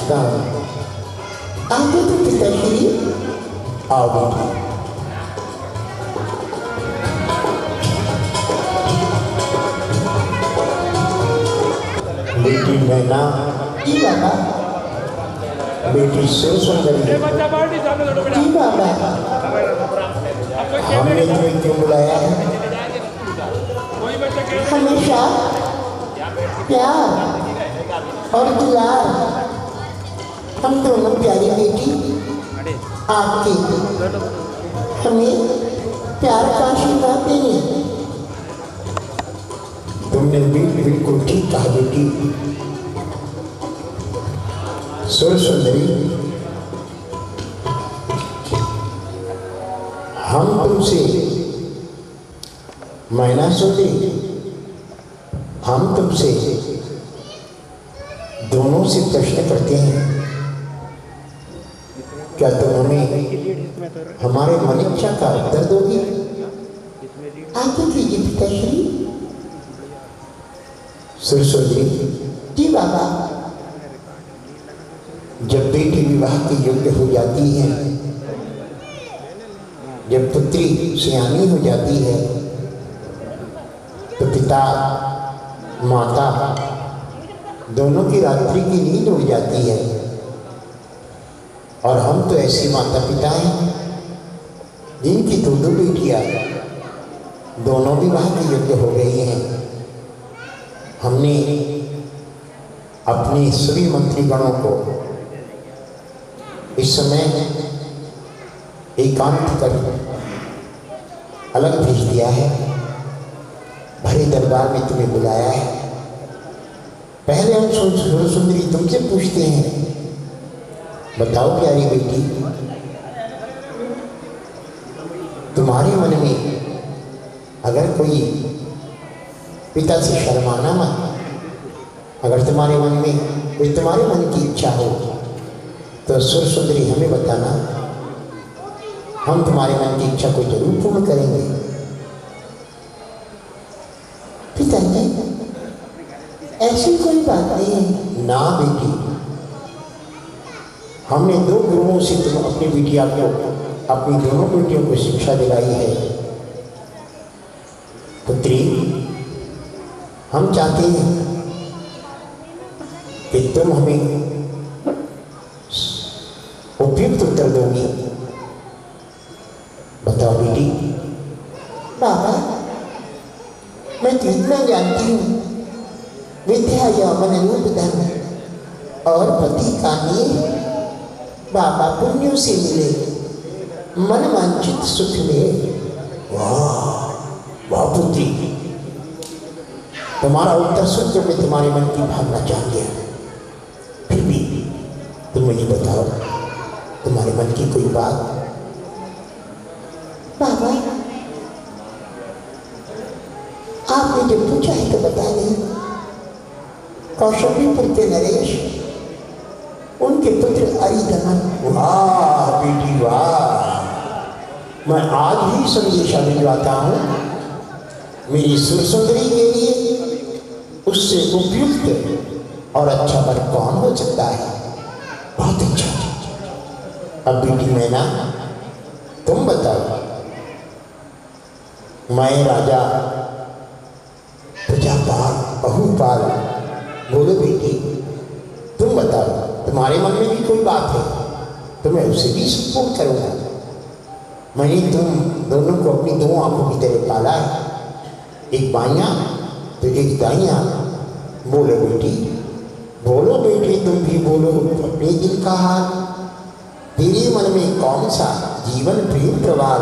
चाहता हूँ। आगे तो पिताश्री आओ बेटी। बेटी मैना जी बाबा। बेटी सुंदरी जी बाबा। हमने तुम्हें क्यों बुलाया है? हमेशा प्यार और दुलार हम दोनों प्यारी बेटी आपके हमें प्यार का आशीर्वाद देंगे। तुमने बिल्कुल ठीक कहा बेटी। सुंदरी, हम तुमसे मैना सुंदरी, हम तुमसे दोनों से प्रश्न करते हैं। क्या तुम हमें हमारे मन इच्छा का उत्तर दोगी? आगे कीजिए पिताश्री। सुंदरी जी बाबा। जब बेटी विवाह के योग्य हो जाती है, जब पुत्री सियानी हो जाती है, तो पिता माता दोनों की रात्रि की नींद उड़ जाती है। और हम तो ऐसे माता पिता हैं जिनकी दो बेटियां दोनों विवाह के योग्य हो गई हैं। हमने अपने सभी मंत्रीगणों को इस समय एकांत कर अलग भेज दिया है। भरे दरबार में तुम्हें बुलाया है। पहले हम सुंदरी तुमसे पूछते हैं, बताओ प्यारी बेटी, तुम्हारे मन में अगर कोई पिता से शर्माना मत, अगर तुम्हारे मन में कोई तुम्हारे मन की इच्छा हो तो सुंदरी हमें बताना, हम तुम्हारे मन की इच्छा को जरूर पूर्ण करेंगे। पिताजी ऐसी कोई बात नहीं है। ना बेटी, हमने दो गुरुओं से तुम अपनी बिटिया को, अपनी दोनों बेटियों को शिक्षा दिलाई है। पुत्री, हम चाहते हैं कि तुम हमें उपयुक्त उत्तर दोगी। बताओ बेटी। बाबा, मैं तो इतना जानती हूँ, विद्या यौवन रूप धन और पति का नियम बाबा पुण्यों से मिले, मन वांछित सुख मिले। वाह वाह पुत्री, तुम्हारा उत्तर सुन जब मैं तुम्हारे मन की भावना जान गया। फिर भी तुम मुझे बताओ, तुम्हारे मन की कोई बात? बाबा, आपने जब पूछा है तो बता दें। कौशल्यपुर के नरेश, उनके पुत्र अरिदमन। वाह बेटी वाह, मैं आज ही संदेशा भिजवाता हूँ मेरी सुंदरी के लिए। उससे उपयुक्त और अच्छा वर कौन हो सकता है? बहुत अच्छा। अब बेटी मैना, तुम बताओ। मैं राजा प्रजापाल बहुपाल, बोलो बेटी, तुम बताओ, तुम्हारे मन में भी कोई बात है तो मैं उसे भी सपोर्ट करूँगा। मैंने तुम दोनों को अपनी दो आंखों की तरह पाला है, एक बाइयाँ तो एक दाइयाँ। बोलो बेटी, बोलो बेटी, तुम भी बोलो अपने दिल का हाल। तेरे मन में कौन सा जीवन प्रेम प्रवाल,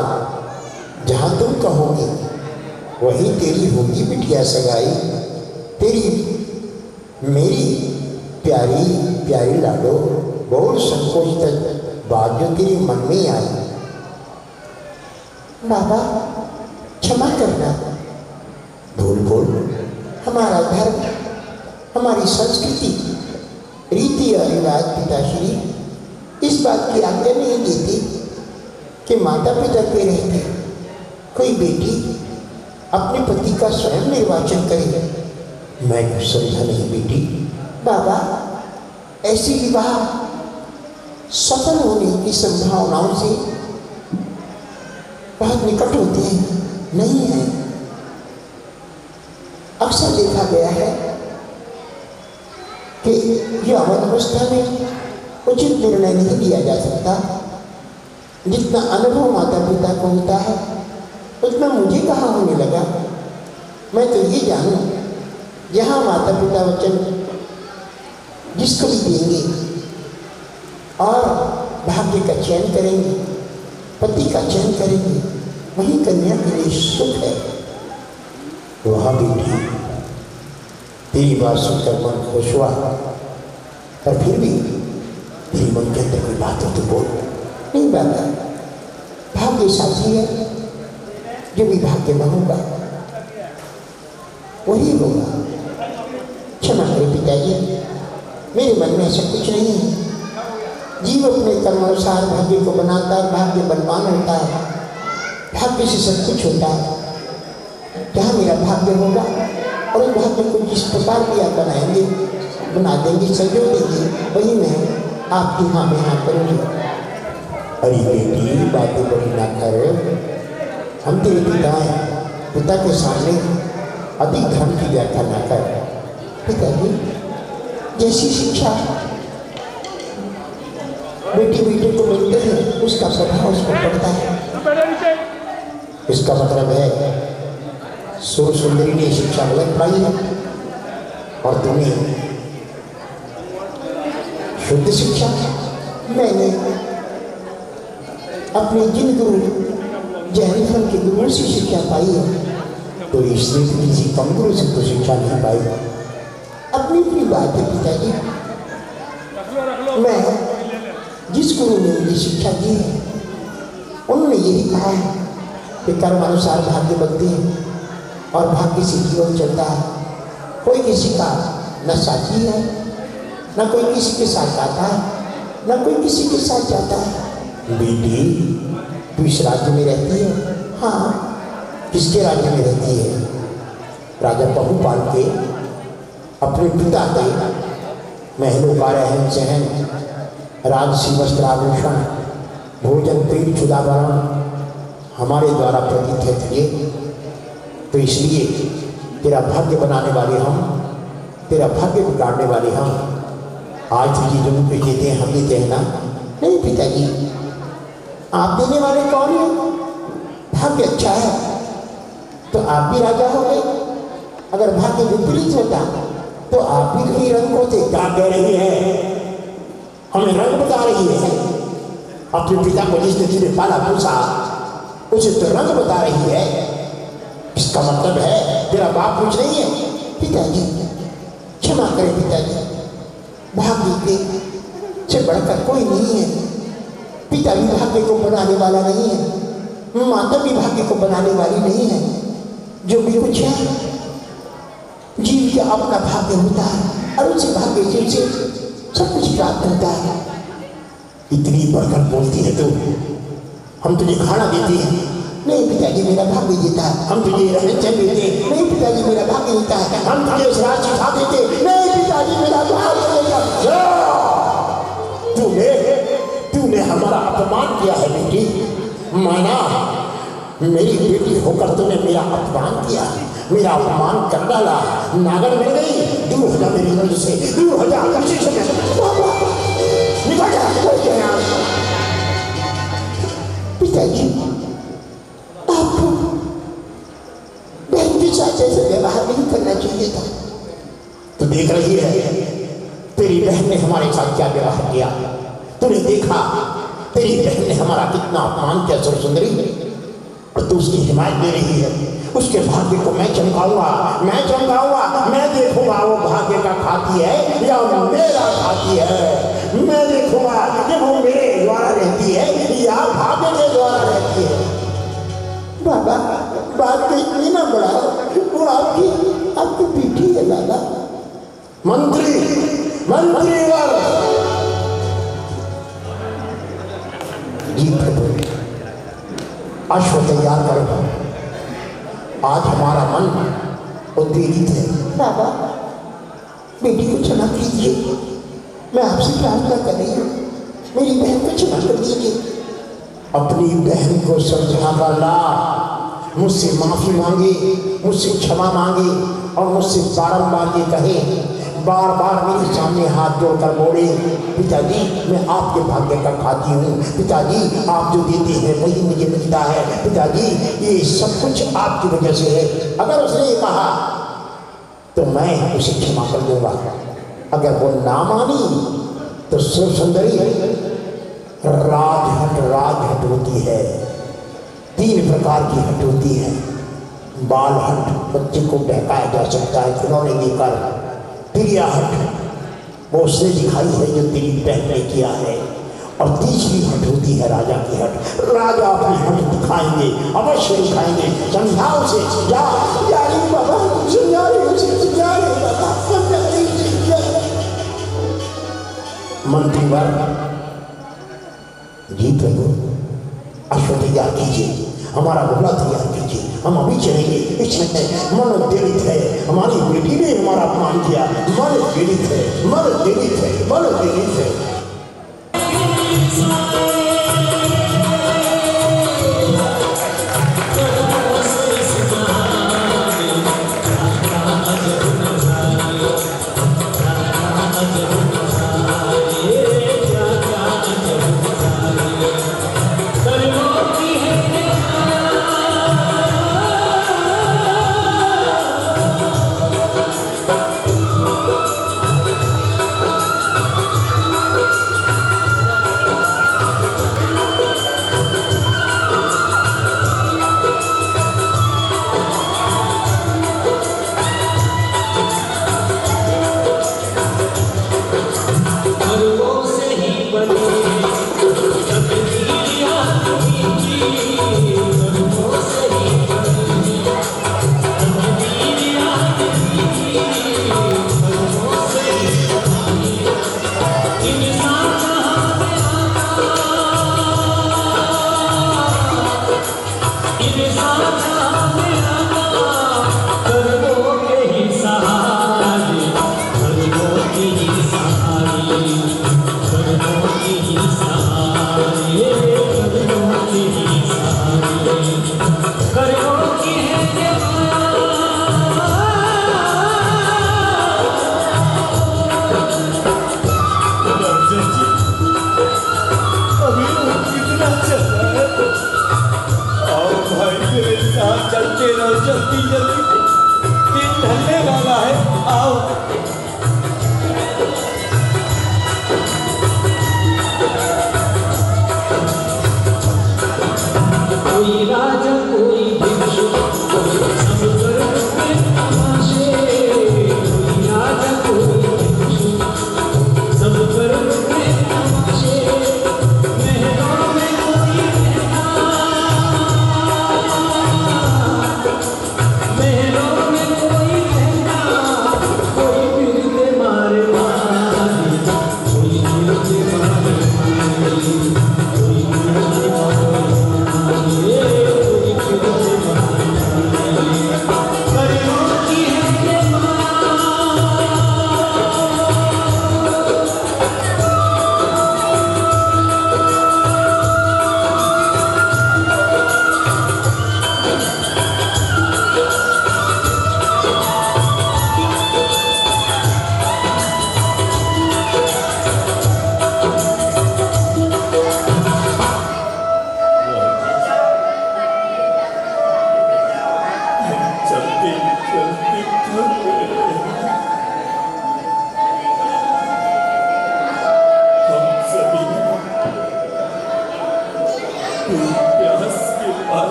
जहाँ तुम कहोगे वही तेरी होगी बिटिया सगाई। तेरी मेरी प्यारी प्यारी लाडो, बहुत संकोच तक बात जो तेरे मन में आई। बाबा क्षमा करना। बोल बोल। हमारा धर्म, हमारी संस्कृति, रीति और रिवाज पिताश्री इस बात की आज्ञा नहीं देती कि माता पिता के रहते कोई बेटी अपने पति का स्वयं निर्वाचन करे। मैं कुछ समझा नहीं बेटी। बाबा, ऐसी विवाह सफल होने की संभावनाओं से बहुत निकट होते हैं, नहीं है। अक्सर देखा गया है कि यौवन अवस्था में उचित निर्णय नहीं लिया जा सकता। जितना अनुभव माता पिता को होता है उतना मुझे कहाँ होने लगा। मैं तो ये जानूं, जहाँ माता पिता वचन जिसको भी देंगे और भाग्य का चयन करेंगे, पति का चयन करेंगे, वही कन्या के लिए सुख है। वहाँ बेटी तेरी बात सुनकर मन खुश हुआ, पर फिर भी तेरी मन के अंदर कोई बात हो तो बोल। नहीं बाबा, भाग्य साथी है, जो भी भाग्य में होगा वही होगा। क्षमा करें पिताजी, मेरे मन में ऐसा कुछ नहीं है। जीव अपने कर्मानुसार भाग्य को बनाता है, भाग्य बलवान होता है, भाग्य से सब कुछ होता है। जहाँ मेरा भाग्य होगा और उस भाग्य को जिस प्रकार भी आप बनाएंगे, बना देंगे, संजो देंगे, वही मैं आपकी हाँ में हाँ करूँगी। अरे बेटी, बातें बड़ी ना कर, हम तेरे पिता हैं, पिता के सामने अधिक धर्म की व्याख्या ना कर। पिताजी, जैसी शिक्षा बेटी बेटे को मिलते हैं उसका प्रभाव उस पर पड़ता है। इसका मतलब है सुर सुंदरी ने शिक्षा गलत पाई है और तुम्हें शुद्ध शिक्षा। मैंने अपने जिन गुरु जहरीफल के गुरु से शिक्षा पाई है, तो इसलिए किसी कम गुरु से तो शिक्षा नहीं पाई। अपनी अपनी बात है पिताजी। मैं जिस गुरु ने मुझे शिक्षा दी है उन्होंने यही कहा है कि कर्म अनुसार भाग्य बनते हैं और भाग्य से जीवन चलता है। कोई किसी का न साथी है, न कोई किसी के साथ आता है, न कोई किसी के साथ जाता है। बेटी, तू इस राज्य में रहती है? हाँ। किसके राज्य में रहती है? राजा बहुपाल के, अपने पिता के महलों का रहन सहन, राजसी वस्त्र आभूषण, भोजन पेट क्षुदावरण हमारे द्वारा प्रतिष्ठित है तुझे। तो इसलिए तेरा भाग्य बनाने वाले हम, तेरा भाग्य बिगाड़ने वाले हम। आज तुझे जो कुछ देते हैं हम देते हैं ना? नहीं पिताजी, आप देने वाले कौन हैं? भाग्य अच्छा है तो आप भी राजा हो गए। अगर भाग्य विपरीत होता तो आप भी कहीं रंग होते। क्या कह रही है? हमें रंग बता रही है। अपने पिता को जिसने तुझे पाला पोसा उसे तो रंग बता रही है। इसका मतलब है तेरा बाप कुछ नहीं है। पिताजी, क्षमा करें पिताजी, भाग्य से बढ़कर कोई नहीं है। पिता भी भाग्य को बनाने वाला नहीं है, माता भी भाग्य को बनाने वाली नहीं है। जो भी कुछ है जीव के अपना भाग्य होता है और उसी भाग्य जीव से सब कुछ प्राप्त होता है। इतनी बढ़कर बोलती है तू, हम तुझे खाना देते हैं। नहीं पिताजी, मेरा भाग्य देता है। हम तुझे रहने चल देते हैं। नहीं पिताजी, मेरा भाग्य देता है। हम तुझे उस राज सिखा देते। नहीं पिताजी, मेरा भाग्य देता। तूने हमारा अपमान किया है बेटी। माना मेरी बेटी होकर तूने मेरा अपमान किया, मेरा अपमान कर डाला। नागन मिल गई, दूर हो जा मेरी नजर से, दूर हो जा। निकल जा। पिताजी, आपको बहन के साथ ऐसे व्यवहार नहीं करना चाहिए था। तो देख रही है तेरी बहन ने हमारे साथ क्या व्यवहार किया। तूने देखा तेरी बहन ने हमारा कितना अपमान किया। सुंदरी, और तू उसकी हिमायत दे रही है। उसके भाग्य को मैं चमकाऊंगा, मैं देखूंगा वो भाग्य का खाती है या मेरा खाती है। मैं देखूंगा कि वो मेरे द्वारा रहती है या भाग्य के द्वारा रहती है। बाबा, बात को इतनी ना बढ़ाओ, वो आपकी बेटी है दादा। मंत्री जी प्रभु, अश्व तैयार करो। आज हमारा मन उद्वेलित है। बाबा, बेटी को क्षमा कीजिए। मैं आपसे प्रार्थना कर रही हूँ, मेरी बहन को क्षमा कर दीजिए। अपनी बहन को समझा ला, मुझसे माफी मांगे, मुझसे क्षमा मांगे और मुझसे बारंबार ये कहे, बार बार मेरे सामने हाथ जोड़कर बोले, पिताजी मैं आपके भाग्य का खाती हूँ, पिताजी आप जो देते हैं वही मुझे मिलता है, पिताजी ये सब कुछ आपकी वजह से है। अगर उसने ये कहा तो मैं उसे क्षमा कर दूंगा। अगर वो ना मानी तो सुंदरी राजहट होती है। 3 प्रकार की हट होती है। बाल हट, बच्चे को बहकाया जा सकता है खिलौने देकर। प्रिया हट वो उसने दिखाई है जो तेरी बहन ने किया है। और तीसरी हट होती है राजा की हट। राजा अपनी हट दिखाएंगे, अवश्य दिखाएंगे। समझाओ उसे, जा बाबा, समझा रहे बाबा, मंत्री वर्ग जी प्रभु अश्व तैयार कीजिए, हमारा घोड़ा तैयार कीजिए, हम अभी चलेंगे। इसमें मन दलित है, हमारी बेटी ने हमारा अपमान किया, मन दलित है, मन दलित है, मन दलित है। चलते रहो जल्दी जल्दी, दिन ढलने वाला है, आओ। कोई राजा कोई भिक्षु, सब पर तमाशे, कोई राजा कोई भिक्षु, सब पर तमाशे, महलों में कोई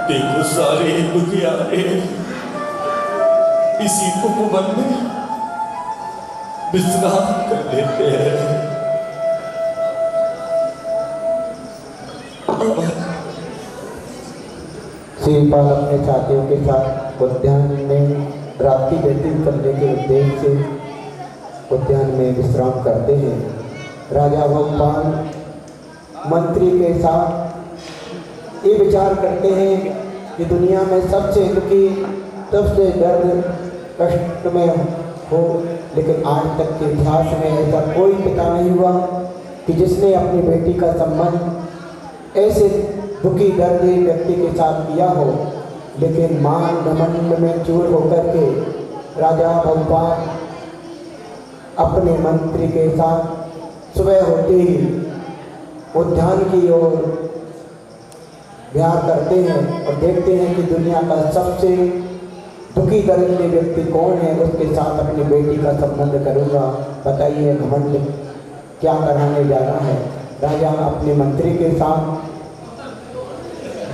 देखो सारे दुखियारे इसी उपवन में विश्राम कर लेते हैं। शिवपाल अपने साथियों के साथ उद्यान में रात्रि व्यतीत करने के उद्देश्य से उद्यान में विश्राम करते हैं। राजा भोपाल मंत्री के साथ ये विचार करते हैं कि दुनिया में सबसे दुखी, सबसे दर्द कष्ट में हो, लेकिन आज तक के इतिहास में ऐसा कोई पिता नहीं हुआ कि जिसने अपनी बेटी का संबंध ऐसे दुखी दर्दी व्यक्ति के साथ किया हो। लेकिन मान घमंड में चूर होकर के राजा भोपाल अपने मंत्री के साथ सुबह होते ही उद्यान की ओर विहार करते हैं और देखते हैं कि दुनिया का सबसे दुखी दर्दी व्यक्ति कौन है, उसके साथ अपनी बेटी का संबंध करूँगा। बताइए घमंड क्या कराने जा रहा है। राजा अपने मंत्री के साथ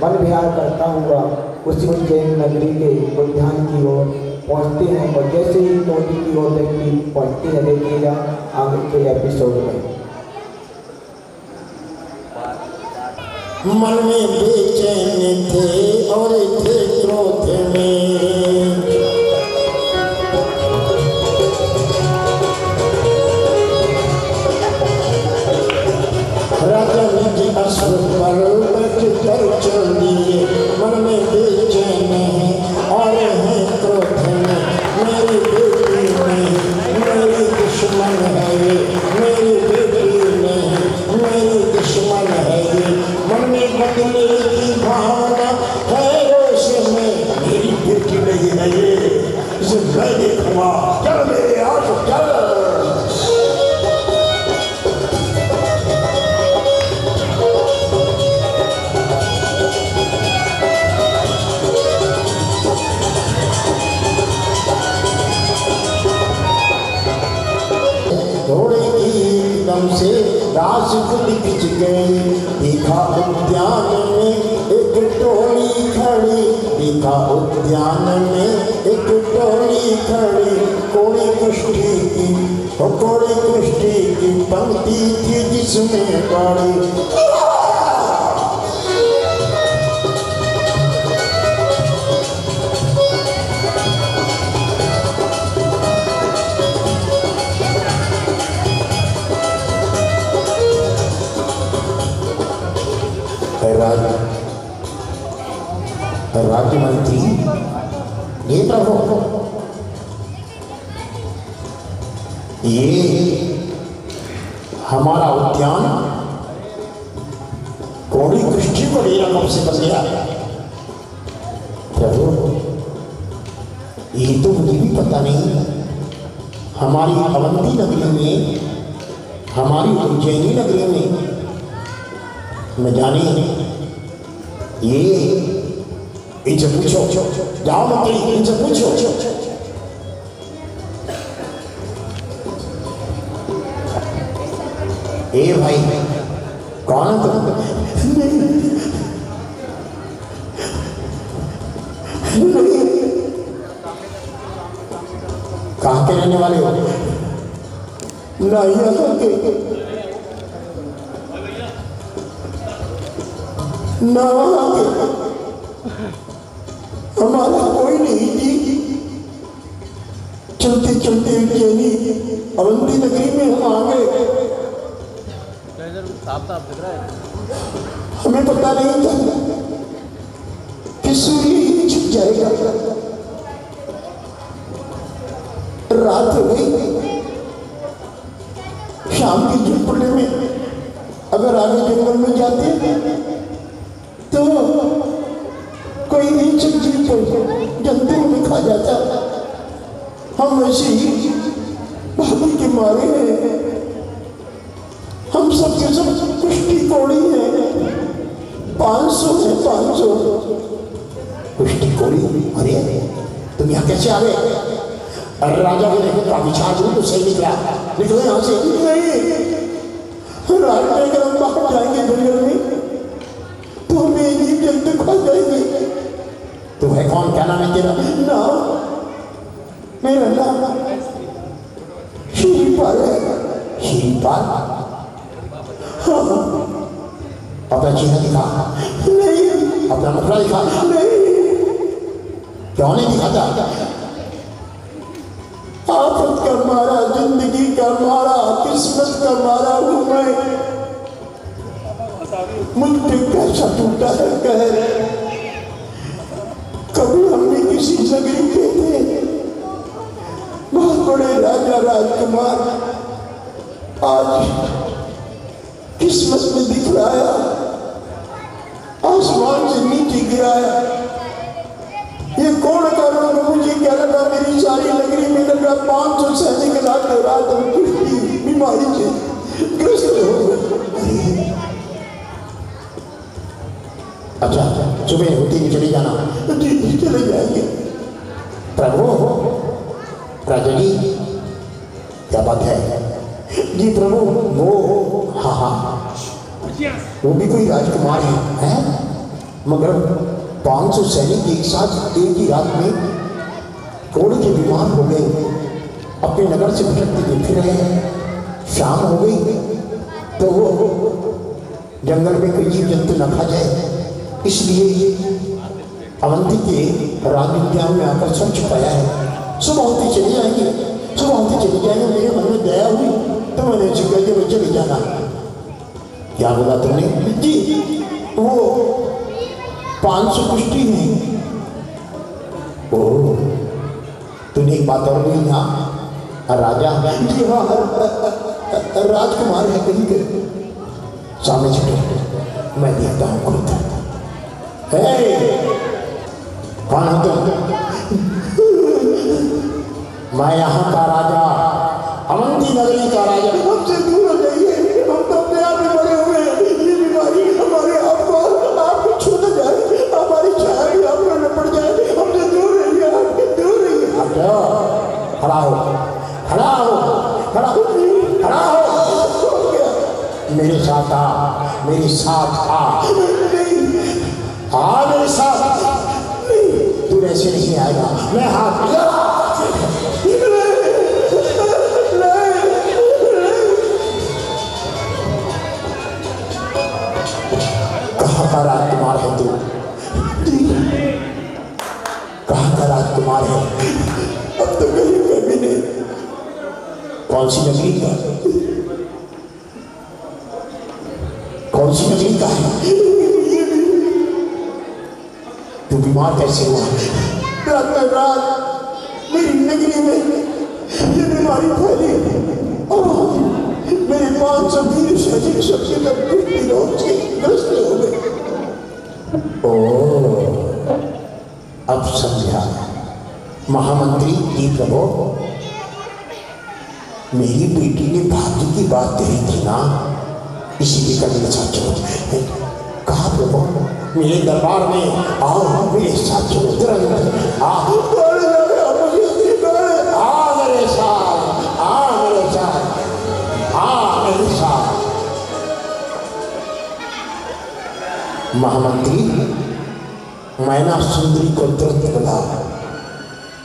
वन विहार करता हुआ उसी उज्जैन नगरी के उद्यान की ओर पहुँचते हैं और जैसे ही नदी की ओर व्यक्ति पहुँचती है, देखिएगा आगे के एपिसोड में। मन में बेचैन थे और थे क्रोध में, राजा निज अश्व पर बैठ कर चल दिए। मन में बेचैन है और है क्रोध में, मेरी बेटी नहीं मेरी दुश्मन है ये, मेरी बेटी नहीं मेरी दुश्मन है ये। मन में बदले की भावना है रोश में, मेरी बेटी नहीं है ये, इसे मैं देखूंगा। चल मेरे आंख चल। से रास खिंच गई, देखा उद्यान में एक टोली खड़ी, देखा उद्यान में एक टोली खड़ी। कोड़ी कुश्ती की कोड़ी कुश्ती की पंक्ति थी जिसमें गाड़ी। राज्य मंत्री, ये प्रभु, ये हमारा उद्यान कोड़ी कुश्ती को लेना कब से बन गया? प्रभु, ये तो मुझे भी पता नहीं। हमारी अवंती नगरी में, हमारी उज्जैनी नगरी में न जाने ये इनसे पूछो, जाओ मंत्री इनसे पूछो। ए भाई कौन है तुम? कहाँ के रहने वाले हो? नहीं हमारा कोई नहीं जी। चलते चलते उज्जैनी अवंती नगरी में हम आ गए। हमें पता नहीं था कि सूर्य ही छिप जाएगा। रात हो गई, शाम की झुपड़े में अगर आगे जंगल में जाते तो कोई नीच जीव जंतु में खा जाता। हम ऐसे ही भाभी के मारे हैं। हम सब के सब कुश्ती कोड़ी हैं। 500 है 500 कुश्ती कोड़ी। अरे तुम यहाँ कैसे आ गए? अरे राजा को देखो काफी छाछ तो सही निकला। निकले यहाँ से नहीं, रात में अगर हम बाहर जाएंगे जंगल में तो हमें ये जंतु खा जाएंगे। तू है कौन? क्या नाम है तेरा? नाम मेरा नाम शिवपाल है। शिवपाल? हाँ। अपना चेहरा दिखा। नहीं। अपना मुखड़ा दिखा। नहीं। क्यों नहीं दिखाता? आफत का मारा, जिंदगी का मारा, किस्मत का मारा हूं मैं। मुझ पे कैसा टूटा है कहर। कभी हमने किसी नगरी के थे बहुत बड़े राजा राजकुमार, आज किस्मत में दिखलाया, आसमान से नीचे गिराया। ये कौन कारण मुझे क्या लगा? मेरी सारी नगरी में लगा 500 सैनिक रातों रात कुश्ती बीमारी से ग्रस्त हो गए। अच्छा, सुबह होती ही चले जाना। जी चले जाएंगे। प्रभु, राजा जी क्या बात है? जी प्रभु, वो हाँ वो भी कोई राजकुमार है, मगर 500 सैनिक एक साथ एक ही रात में थोड़े के बीमार हो गए, अपने नगर से भटकते फिर रहे। शाम हो गई तो वो जंगल में कोई जीव जंतु न खा जाए, इसलिए अवंती के राज उद्यान में आकर सब छुपाया है। सुबह होती चली जाएंगे, सुबह होती चली जाएंगे। मेरे मन में दया हुई तो मैंने उसे कह दिया चले जाना। क्या बोला तुमने? जी वो 500 कुश्ती है। ओ, तूने एक बात और बोली ना, राजा जी हाँ राजकुमार है कहीं के सामने छुटे, मैं देखता हूँ खुद। कौन हो तुम? मैं यहाँ का राजा, अवंती नगरी का राजा। हमसे दूर हो जाइए, हम तो अपने आप में बड़े हुए हैं। ये बीमारी हमारे आपको छू न जाए, हमारी छाया भी आप पर न पड़ जाए। हमसे दूर रहिए, दूर रहिए। आप जाओ, खड़ा हो, खड़ा हो, खड़ा हो, खड़ा हो। मेरे साथ आ, मेरे साथ आ, आ मेरे साथ। तू ऐसे नहीं आएगा, मैं हाथ कहाँ का राजकुमार है तू? कहाँ का राजकुमार है? अब तो कहीं कभी नहीं। कौन सी नगरी का? कौन सी नगरी का है? तू बीमार कैसे हुआ? रात मेरी नगरी में ये बीमारी फैली और मेरे 500 वीर सैनिक सबसे रोग से ग्रस्त हो गए। ओ, अब समझा। महामंत्री जी प्रभु, मेरी बेटी ने भाग्य की बात कही थी ना, इसीलिए का मेरे साथ चलो। कहा प्रभु? मेरे दरबार में आओ, मेरे साथ चलो तुरंत। आ मेरे साथ, आ मेरे साथ, आ मेरे साथ। महामंत्री, मैना सुंदरी को तुरंत बुला,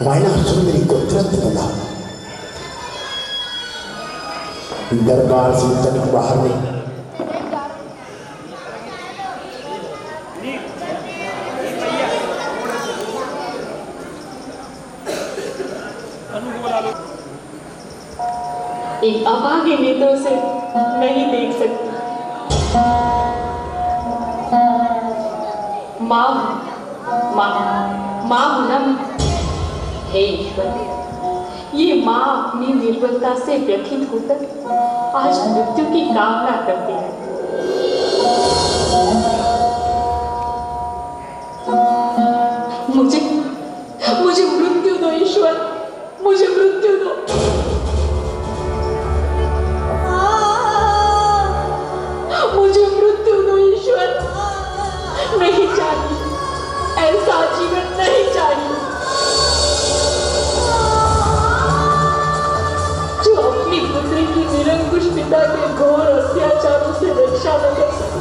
मैना सुंदरी को तुरंत बुला। दरबार से तक बाहर नहीं। एक अभागे नेत्रों से नहीं देख सकती। माँ माँ माँ नम हे ईश्वर, ये माँ अपनी निर्बलता से व्यथित होकर आज मृत्यु की कामना करती है। मुझे मृत्यु दो ईश्वर, मुझे मृत्यु दो। मुझे मृत्यु दो ईश्वर, नहीं चाहिए, ऐसा जीवन नहीं चाहिए जो अपनी पुत्री की निरंकुश पिता के घोर अत्याचारों से रक्षा न कर सके।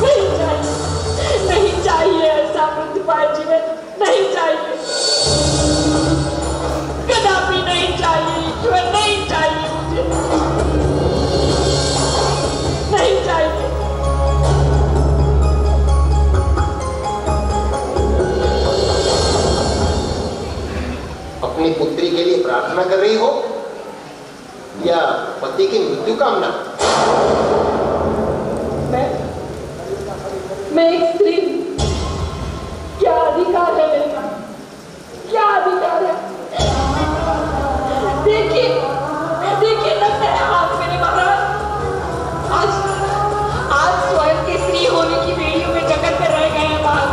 नहीं चाहिए, प्रार्थना कर रही हो या पति की मृत्यु कामना? मैं एक स्त्री, क्या अधिकार है मेरे पास? क्या अधिकार है? देखिए लग रहा है हाथ मेरे महाराज। आज स्वयं के स्त्री होने की बेड़ियों में जकड़ कर रह गए हैं महाराज।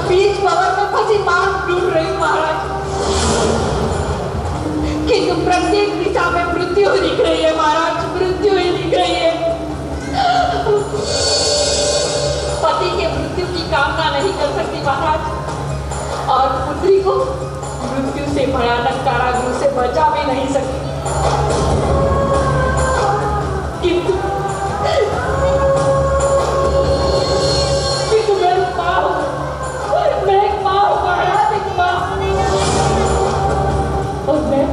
बीच भवन में फंसी मांग ढूंढ रही महाराज, किंतु प्रत्येक दिशा में मृत्यु ही दिख रही है महाराज, मृत्यु ही दिख रही है। पति के मृत्यु की कामना नहीं कर सकती महाराज, और पुत्री को मृत्यु से भयानक कारागृह से बचा भी नहीं सकती। किंतु मैं एक माँ हूँ, मैं एक माँ हूँ महाराज, एक माँ। और मैं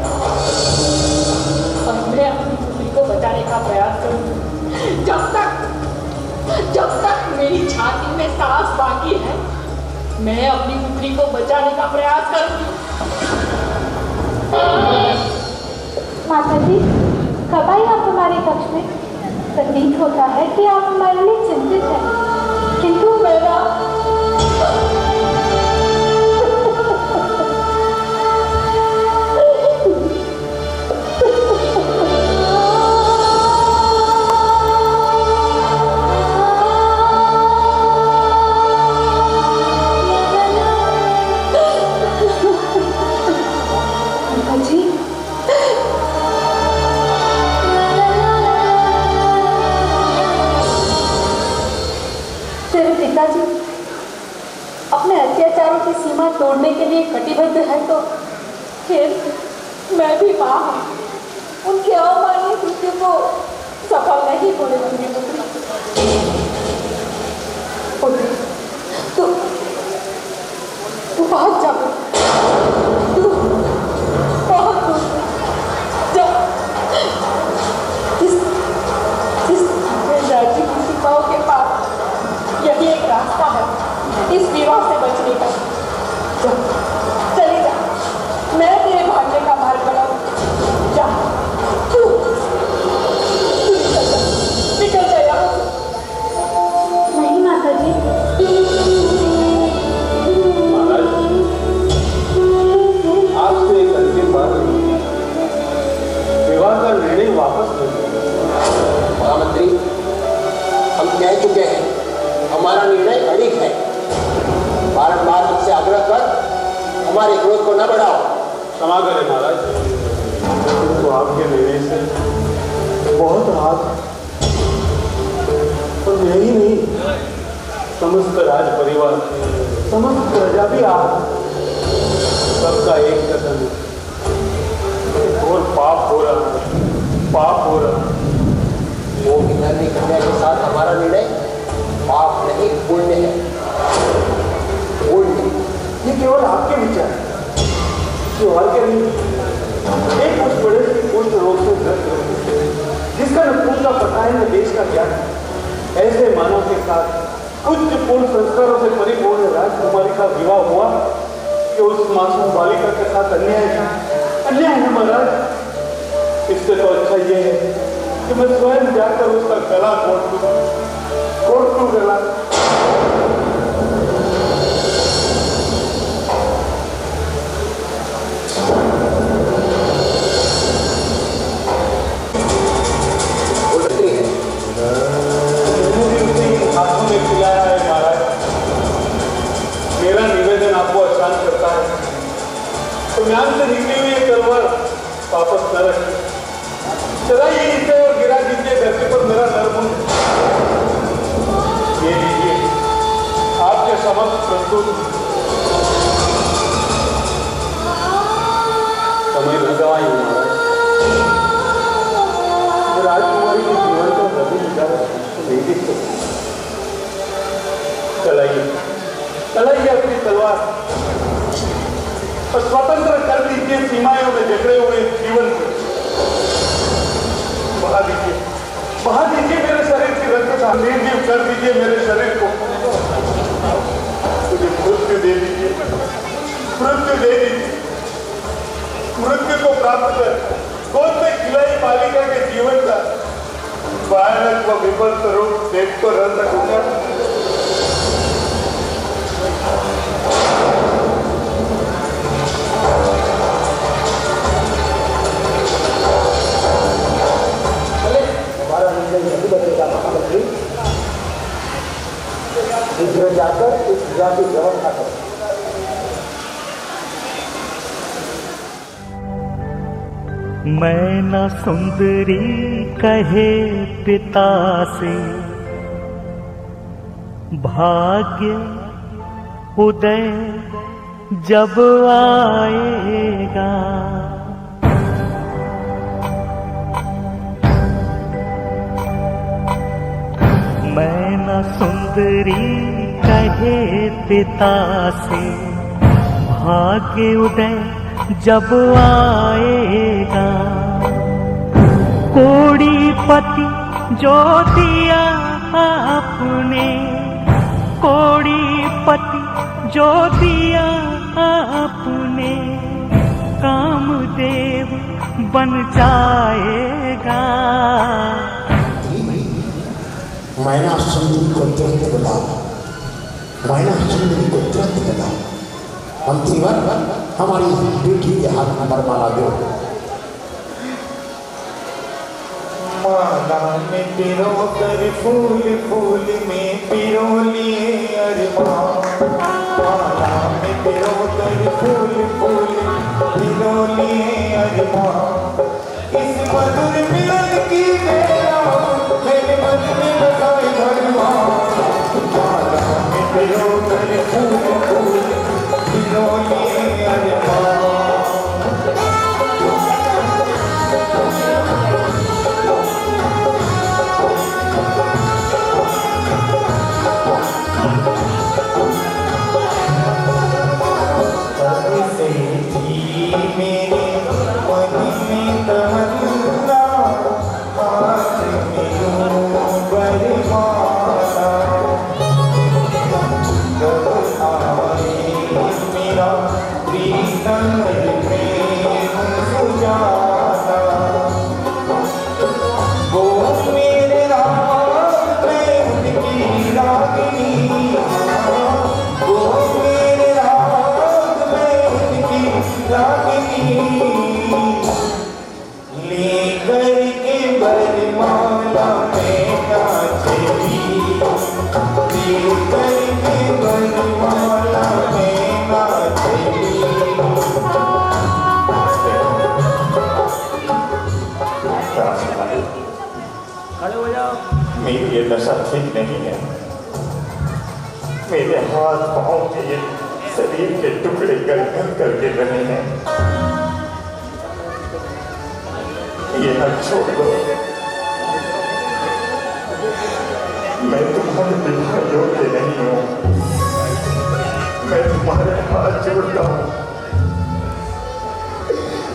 अपनी पुत्री को बचाने का प्रयास करूँ। जब तक मेरी छाती में सांस बाकी है, मैं अपनी पुत्री को बचाने का प्रयास करूंगी। माता जी, कब आई आप हमारे कक्ष में? प्रतीत होता है कि आप हमारे लिए चिंतित हैं, किंतु मेरा पिताजी अपने अत्याचारों की सीमा तोड़ने के लिए कटिबद्ध है, तो फिर मैं भी माँ हूँ, उनके अमानवीय कृत्य को सफल नहीं होने दूंगी। पुत्री, तू बहुत जा, तू बहुत जा। इस राज्य की सीमाओं के पास यही एक रास्ता है इस विवाह से बचने का। चले जा, मैं तेरे भागने का मार्ग बनाऊं। जा, तू निकल जा यहाँ। नहीं माता जी। महाराज, आपसे एक अंतिम बात, विवाह का निर्णय वापस ले लो। महामंत्री, हम कह चुके हैं, हमारा निर्णय अड़िग है। बारंबार हमसे आग्रह कर हमारे क्रोध को न बढ़ाओ। क्षमा करें महाराज, तो आपके निर्णय से बहुत हाथ, और यही नहीं, समस्त राज परिवार, समस्त प्रजा भी आप सबका एक कदम और पाप हो रहा। वो विधर्मी कन्या के साथ हमारा निर्णय पाप नहीं, पुण्य है। पुण्य। ये केवल आपके विचार है, जो और के नहीं। एक कुछ बड़े कुछ रोग से ग्रस्त है, जिसका न खून का पता है न देश का ज्ञान है। ऐसे मानव के साथ उच्च पूर्ण संस्कारों से परिपूर्ण राजकुमारी का विवाह हुआ कि उस मासूम बालिका के साथ अन्याय है महाराज। इससे तो अच्छा ये है कि मैं स्वयं जाकर उसका गला घोट दूं गला। हाथों में खिलाया है महाराज। मेरा निवेदन आपको अशांत करता है तो म्यान से निकली हुई तलवार वापस न रखिए, चलाइए इसे और गिरा दीजिए धरती पर मेरा नरमुंड। ये लीजिए आपके समक्ष प्रस्तुत। समय न गवाई महाराज, राजकुमारी के जीवन का प्रति विचार नहीं दिख सकता। चलाइए अपनी तलवार और स्वतंत्र कर दीजिए सीमाओं में जकड़े हुए जीवन को। बहा दीजिए मेरे शरीर की रक्त का निर्जीव कर दीजिए मेरे शरीर को। मुझे मृत्यु दे दीजिए। मृत्यु को प्राप्त कर गोद में खिलाई बालिका के जीवन का भयानक व विफल स्वरूप देख तो रह सकूंगा। हमारा निर्णय नहीं बदलेगा महामंत्री। शीघ्र जाकर इस क्रिया की व्यवस्था करो। मैं न सुंदरी कहे पिता से, भाग्य उदय जब आएगा। मैं न सुंदरी कहे पिता से, भाग्य उदय जब आएगा। कोड़ी पति जो दिया आपने, कोड़ी पति जो दिया आपने, कामदेव बन जाएगा। मैना सुंदरी को तुरंत बुलाओ, मैना सुंदरी को तुरंत बुलाओ। मंत्रीवर हमारी बेटी के हाथ में वरमाला दो। माला में पिरो कर फूल, फूल में पिरो लिए अरमान। माला में पिरो कर फूल, फूल पिरो लिए अरमान। इस मधुर मिलन की बेला मेरे मन में बसाए भगवान। माला में पिरो कर फूल, फूल पिरो लिए अरमान। मेरी ये दशा ठीक नहीं है। मेरे हाथ पांव के ये शरीर के टुकड़े गल करके रहे हैं। ये न छोड़ दो। मैं तुम्हारे विवाह योग्य नहीं हूँ। मैं तुम्हारे हाथ जोड़ता हूँ।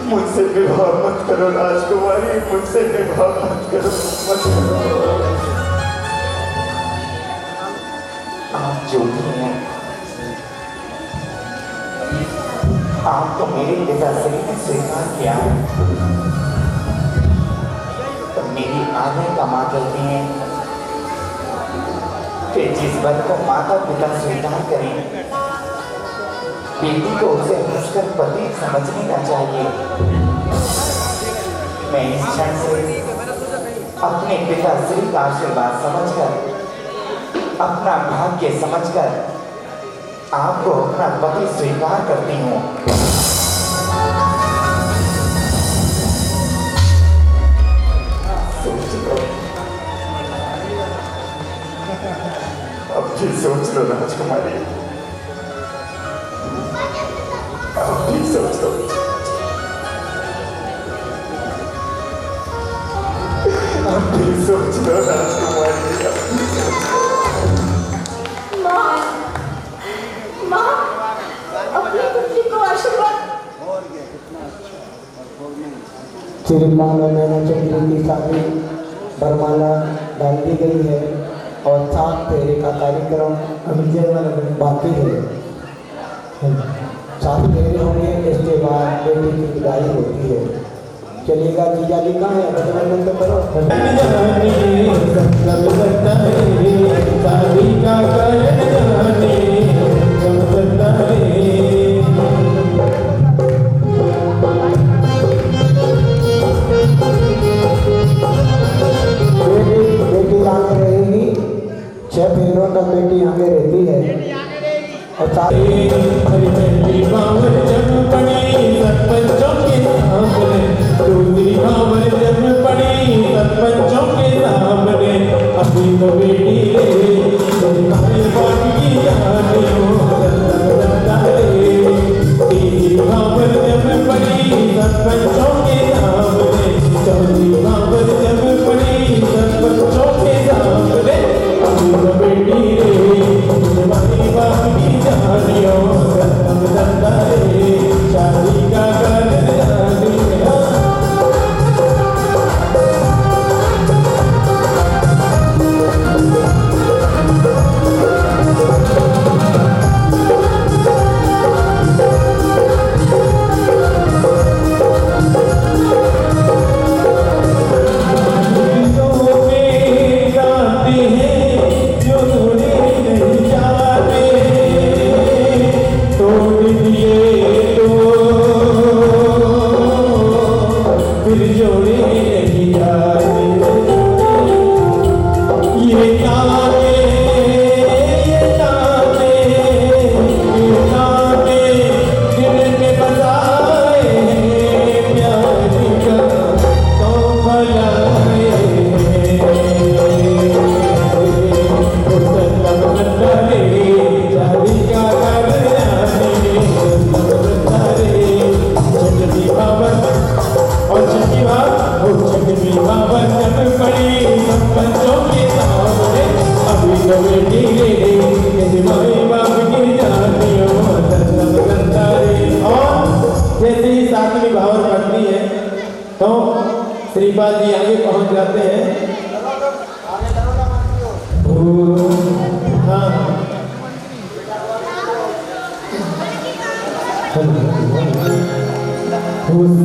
मुझसे विवाह मत करो राजकुमारी, मुझसे विवाह मत करो, मत करो। आप जो भी हैं, आप तो मेरे पिताश्री ने स्वीकार किया। तो मेरी आने का माँ कहती हैं कि जिस वर को माता पिता स्वीकार करें, बेटी को उसे मुश्किल पति समझ लेना चाहिए। मैं इस क्षण से अपने पिताश्री का आशीर्वाद समझकर, अपना भाग्य समझकर आपको अपना पति स्वीकार करती हूँ। सोच लो, अब भी सोच लो राजकुमारी, अब भी सोच लो। अब भी सोच लो राजकुमारी। श्रीमान और नैना चंद्री की शादी वरमाला डाल दी गई है और 7 फेरे का कार्यक्रम अभी बाकी है। साथ ले रहे होंगे। इसके बाद बेटी की विदाई होती है। चलिएगा जीजा जी कहाँ है, रक्षाबंधन तो करो। बेटी आगे रहेगी, 6 महीनों तक बेटी आगे रहती है। और अपनी तो बेटी तुम्हारे बाप की भावर जब पड़ी सरपंचों के सामने, चौधरी भावर जब पड़ी सरपंचों के सामने, अपनी तो बेटी तुम्हारी बाप की जानियो शादी का श्रीपाल जी आगे पहुंच जाते हैं। हाँ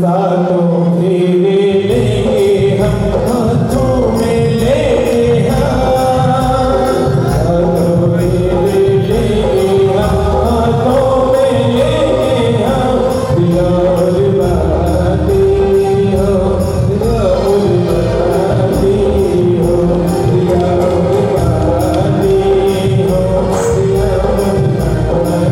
साथों फेरे लेंगे हम, हाथों में लेंगे हाथों फेरे लेंगे हम, हाथों में लेंगे हम, दिया और बाती हो, दिया और बाती हो, दिया और बाती हो, दिया और बाती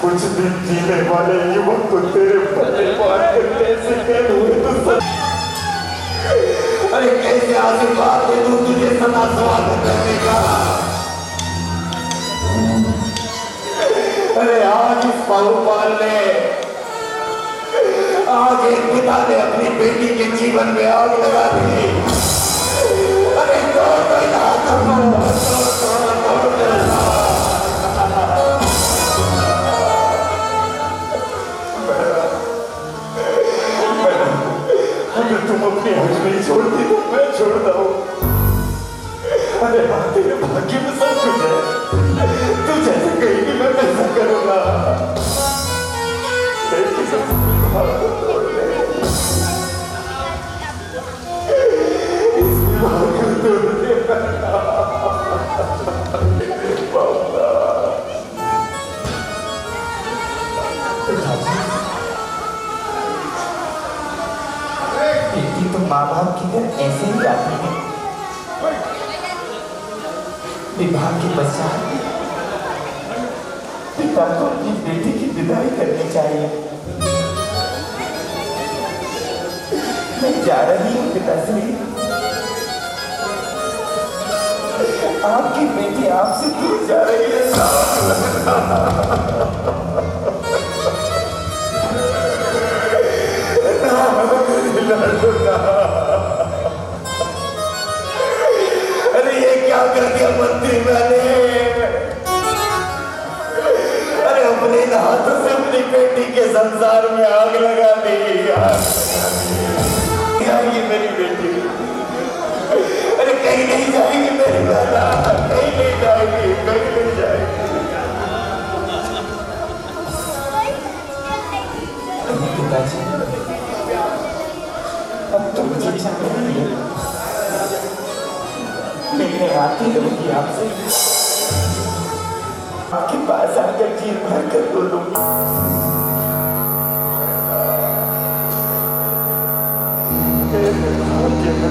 कुछ दिन जीने वाले युवक को तेरे पति मार कर कैसे कैद हुए तो सब अरे कैसे आशीर्वाद दे दूं तुझे सदा स्वागत करने का। अरे आज इस बहुपाल ने, आज एक पिता ने अपनी बेटी के जीवन में आग लगा दी। अरे अगर तुम अपनी हज नहीं छोड़ती तो मैं छोड़ता हूँ। अरे हाँ, तेरे भाग्य में सब कुछ है, तू जैसे कहेगी मैं वैसा करूँगा। बेटी से भाग को तोड़ दे, इस भाग को तोड़ दे। बेटी तो माँ बाप की तरह ऐसे ही जाती है। विवाह के पश्चात पिता को अपनी बेटी की विदाई करनी चाहिए। मैं जा रही हूँ पिताश्री, आपकी बेटी आपसे दूर जा रही है। अरे ये क्या कर दिया मंत्री मैंने? अरे अपने हाथों से अपनी बेटी के संसार में आग लगा दी यार। क्या ये मेरी बेटी? अरे कहीं नहीं जाएगी मेरी बेटा, कहीं नहीं जाएगी, कहीं नहीं जाएगी। पिताजी, अब तो मुझे चाहिए, मैं आती रहूंगी आपसे, आपके पास आकर जी भर कर बोलूंगी।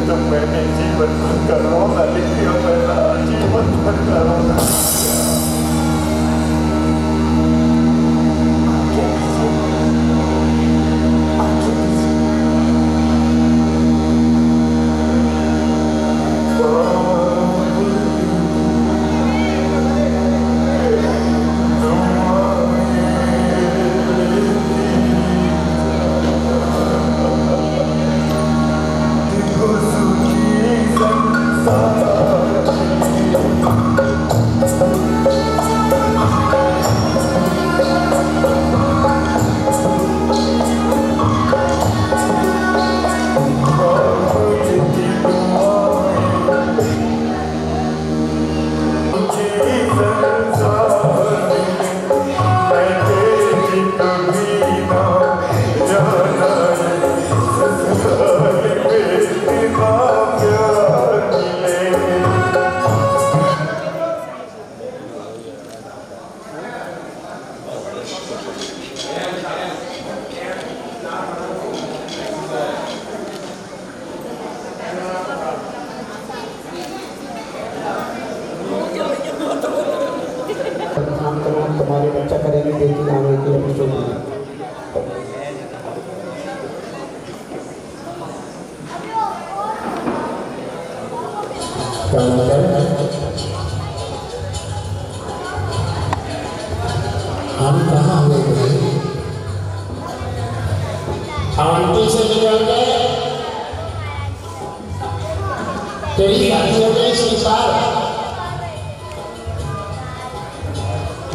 तो मैंने जीवन भर का रोना लिख दिया, जीवन भर का रोना। तुम्हारे बच्चा करेंगे देखी जाने की अपनी चोरी हम कहाँ हुए थे? आंटी से निकल गए, तेरी शादी हो गई इस साल।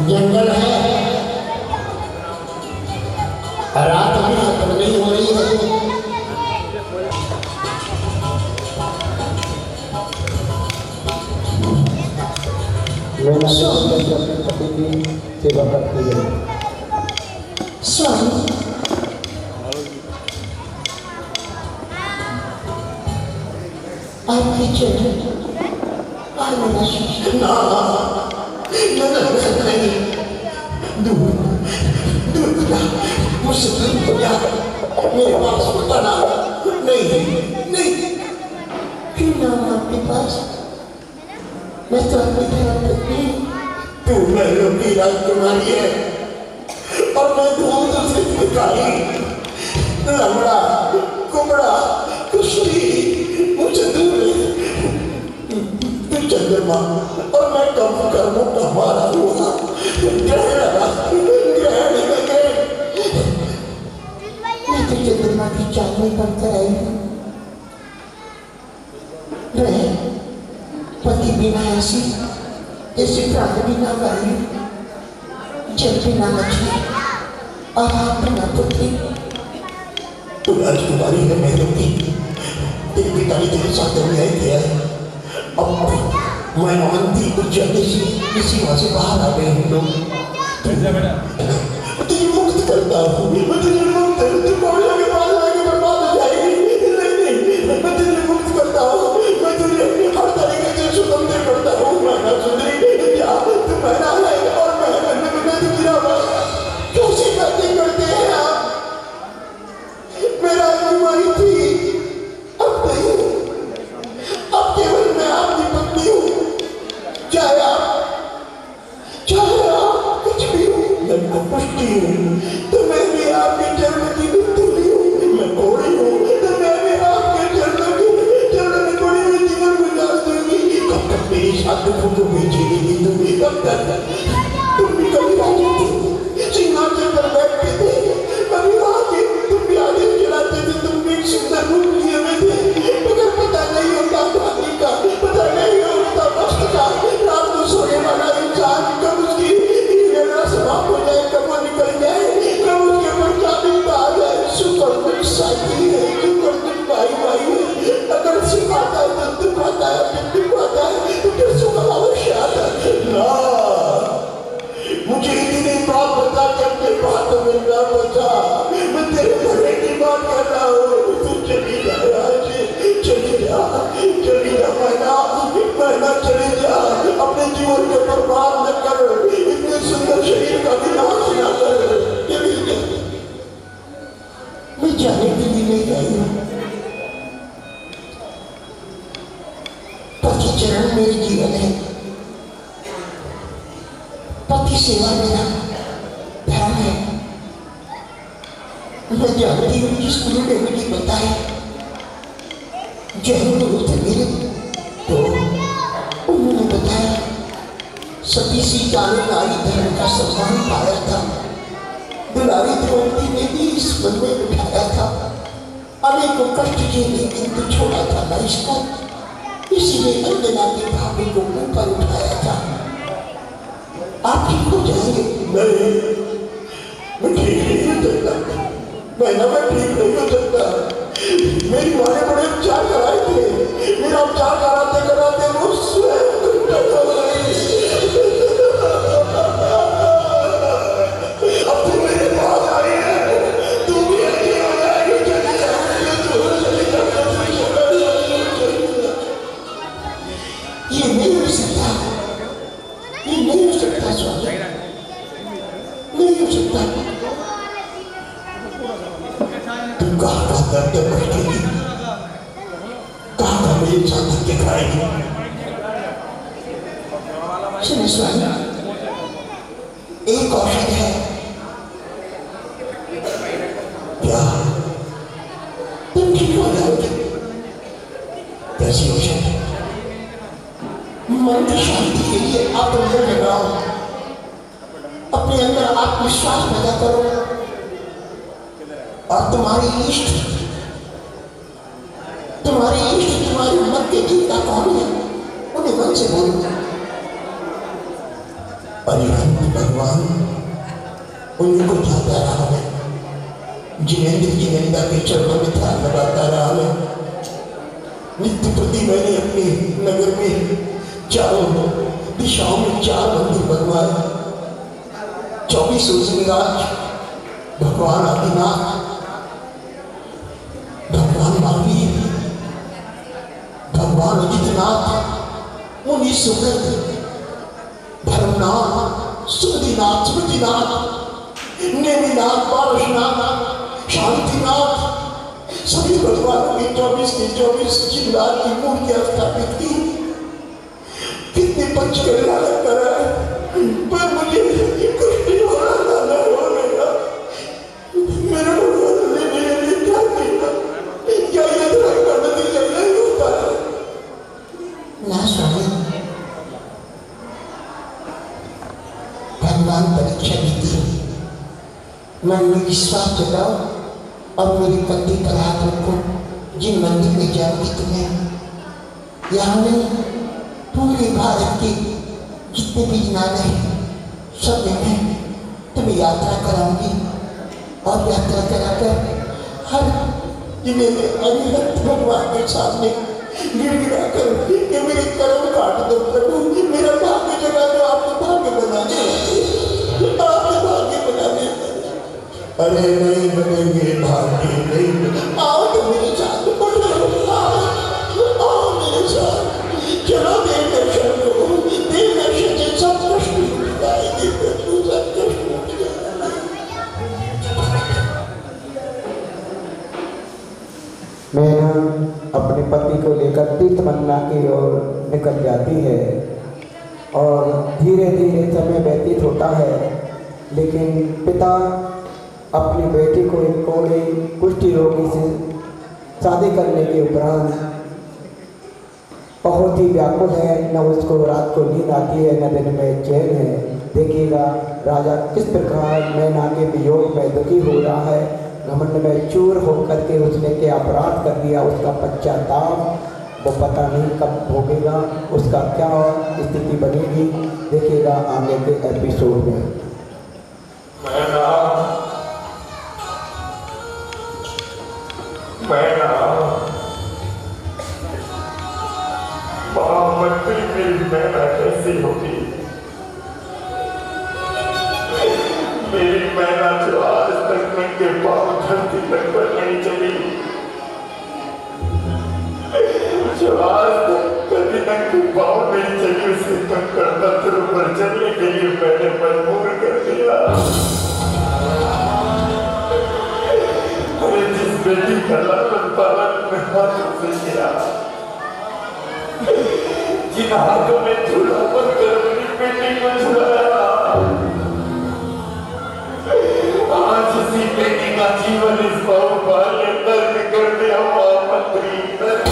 जंगल है, रात अभी खत्म नहीं हो रही है। मैंने अपने पति की सेवा करती है। स्वामी, आपकी चरण नहीं, दूर दूर मुझसे दूर हो जा, मेरे पास बताना नहीं। क्यों ना आपके पास? मैं तो आपकी ध्यान रखती हूँ। तू महलों की राजकुमारी है और मैं दूर से भिखारी, लंगड़ा कुबड़ा कुश्ती, मुझसे दूर है। तू चंद्रमा और मैं कम कर्मों का मारा हुआ मैं तो चंद्रमा की चाल में बनकर आई हूँ। पति बिना ऐसी जैसे प्राण बिना वायु, जल बिना मछली और आप बिना पृथ्वी। तू राजकुमारी है महलों की, तेरे पिता ने तेरे साथ अन्याय किया है। अब मैं मानती कुछ जल्दी से इसी वहां से बाहर आ गए हम लोग। तुझे मुक्त करता हूँ, मैं तुझे मुक्त के पास आगे बर्बाद हो जाएगी। नहीं, मैं तुझे मुक्त करता हूँ, मैं तुझे हर तरीके से स्वतंत्र करता हूँ। मैं ना सुधरी क्या तुम ना लाए और मैं तो गिरा कैसी बातें करते हैं आप? मेरा बीमारी थी, अब नहीं, अब केवल मैं आपकी पत्नी हूँ। चाहे चरण मेरे जीवन है। पति सेवा मेरा धर्म है। मैं जानती हूँ जिस गुरु ने मुझे बताया जैन गुरु थे मेरे, तो उन्होंने बताया सती सीता ने नारी धर्म का सम्मान पाया था। दुलारी द्रौपदी ने भी इस मन में उठाया था। अनेकों कष्ट झेले किंतु छोड़ा था ना इसको, इसीलिए अंजना के भाभी को ऊपर उठाया था। आप ठीक हो जाएंगे। नहीं, मैं ठीक नहीं हो सकता। मैं ठीक नहीं हो सकता। मेरी माँ ने बड़े उपचार कराए थे। मेरा उपचार कराते कराते वो स्वयं दुर्गत हो गई। अब तुम मेरे पास आई है, तू भी ऐसी हो जाएगी। ये नहीं हो सकता, ये नहीं हो सकता स्वामी, नहीं हो सकता। तुम कहाँ दर्द बैठेगी, कहाँ मेरे साथ धक्के खाएगी। सुनिए स्वामी, एक औषध है। क्या तुम ठीक हो जाओगे? कैसी औषध? मन की शांति के लिए आप अंदर लगाओ, अपने अंदर आत्मविश्वास पैदा करो और तुम्हारी इष्ट तुम्हारे मन के देवता कौन है उन्हें मन से बोलो। अरिहंत भगवान उन्हीं को ध्याता रहा है, जिनेंद्र की निंदा के चरणों में ध्यान लगाता रहा है। नित्य प्रति मैंने अपने नगर में चारों दिशाओं में 4 मंदिर बनवाए। 24 उजिराज, भगवान आदिनाथ, भगवान महावीर, भगवान अजितनाथ, मुनि सुगंध, धर्मनाथ, सुमतिनाथ, स्मृतिनाथ, नेमिनाथ, पारशनाथ, शांतिनाथ, सभी भगवानों की 24 जिंदाल की मूर्तियां स्थापित की। कितने पंचकर्मा करा पर मुझे कुछ नहीं हो रहा, ना हो गया। मेरा भगवान ने मेरे लिए क्या किया? क्या ये धर्म का नतीजा नहीं होता है? ना स्वामी, भगवान परीक्षा देती है। मन में विश्वास जगाओ और मेरे कंधे पर हाथ रखो। जिन मंदिर में जाओगी तुम्हें यहाँ नहीं, पूरे भारत के जितने भी नाले हैं सब में मैं तुम्हें यात्रा कराऊंगी और यात्रा कराकर हर जिन्हें में अरिहंत भगवान के सामने गिड़गिड़ा कर कि मेरे कर्म काट दो प्रभु, मेरा भाग्य जगा दो। आपके भाग्य बनाने आपके भाग्य बनाने। अरे नहीं बनेंगे भाग्य, नहीं। आओ तो मेरे साथ आओ मेरे साथ, चलो देव दर्शन करो। देव दर्शन से सब कष्ट मिट जाएंगे, सब कष्ट मिट जाएंगे। मैना अपने पति को लेकर तीर्थमन्ना की ओर निकल जाती है और धीरे धीरे समय व्यतीत होता है। लेकिन पिता अपनी बेटी को एक कोड़े कुष्ठी रोगी से शादी करने के उपरांत बहुत ही व्याकुल है। न उसको रात को नींद आती है, न दिन में चैन है। देखिएगा राजा किस प्रकार मैना के वियोग में दुखी हो रहा है। घमंड में चूर होकर के उसने क्या अपराध कर दिया, उसका पश्चाताप वो पता नहीं कब भोगेगा, उसका क्या स्थिति बनेगी। देखिएगा आगे के एपिसोड में। महामंत्री मेरी मैना कैसी होगी? मेरी मैना जो आज तक नंगे पांव धरती तक पर नहीं चली, जो आज तक कभी नंगे पांव नहीं चली, उसे कंकड़ पत्थरों पर चलने के लिए मैंने मजबूर कर दिया। अरे जिस बेटी का लालन पालन में हाथों से किया, जिन हाथों में झूला बनकर अपनी बेटी को झुलाया, आज उसी बेटी का जीवन इस बाहुबल ने दर्द कर दिया। महामंत्री दर्द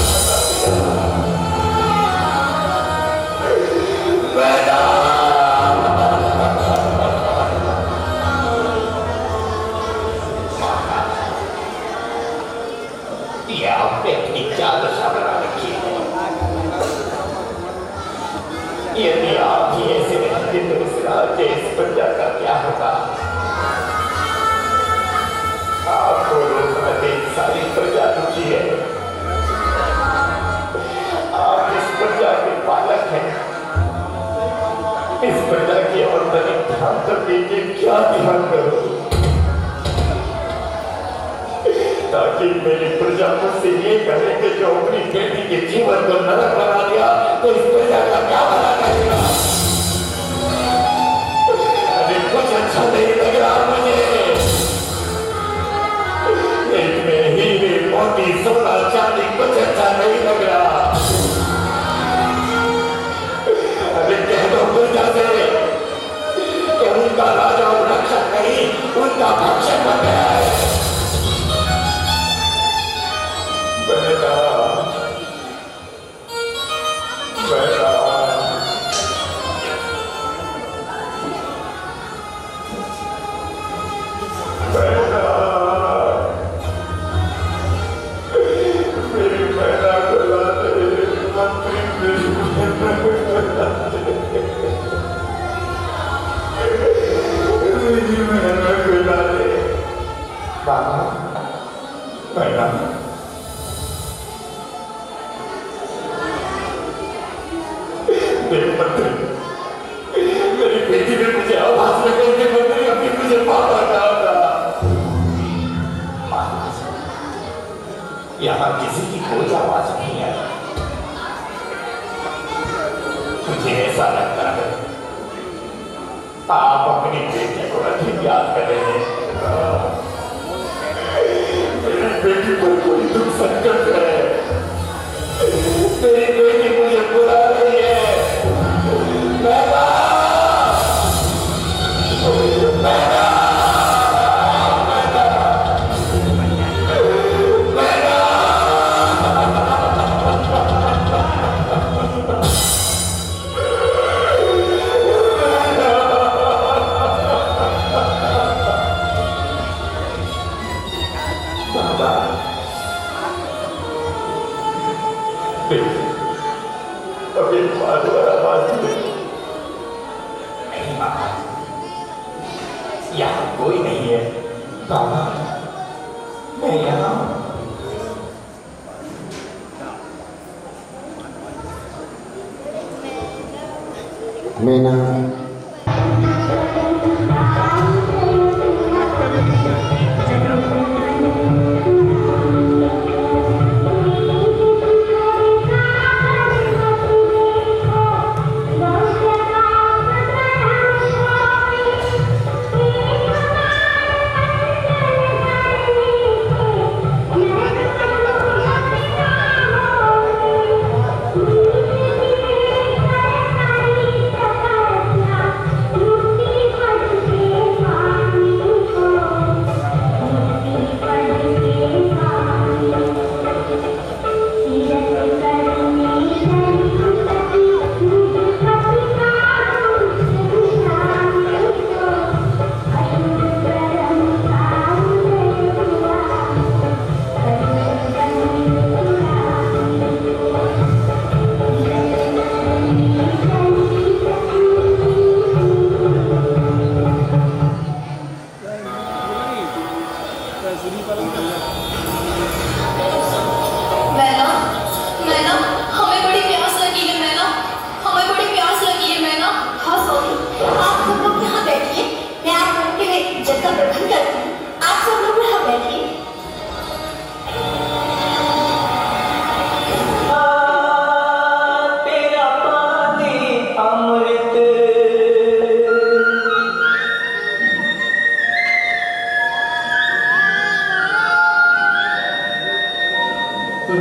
आपने अपनी क्या दशा बना रखी है? यदि आप ही ऐसे रहते तो इस राज्य इस प्रजा का क्या होगा? आपको रोकना देख सारी प्रजा दुखी है। आप इस प्रजा के पालक हैं। इस प्रजा की आमदनी ध्यान तो दीजिए, क्या ध्यान करो ताकि मेरी प्रजा मुझसे ये कहे कि जो अपनी बेटी के जीवन को नरक बना दिया तो इस प्रजा का क्या भला करेगा? अरे कुछ अच्छा नहीं लग रहा मुझे। इसमें हीरे मोती सोना चांदी कुछ अच्छा नहीं लग रहा। अरे कह दो प्रजा से कि उनका राजा और रक्षक नहीं, उनका भक्षक बन गया है। बेटा, बेटा, बेटा, मेरी बेटा को ला दे, मंत्री मेरी बेटा को ला दे, मेरी बेटा को ला दे। बाबा, बेटा, मेरी बेटी ने मुझे आवाज लगाई कि मंत्री अभी मुझे पापा कहा था। यहाँ किसी की कोई आवाज नहीं आई। मुझे ऐसा लगता है आप अपनी बेटी को अधिक याद कर रहे हैं। मेरी बेटी पर कोई दुख संकट है। मेरी बेटी मुझे बुला रही है। बेटा, बेटा, अभी बात नहीं बाबा, यहाँ कोई नहीं है। बाबा, मैं यहाँ मैना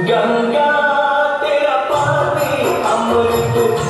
गंगा तेरा पानी अमृत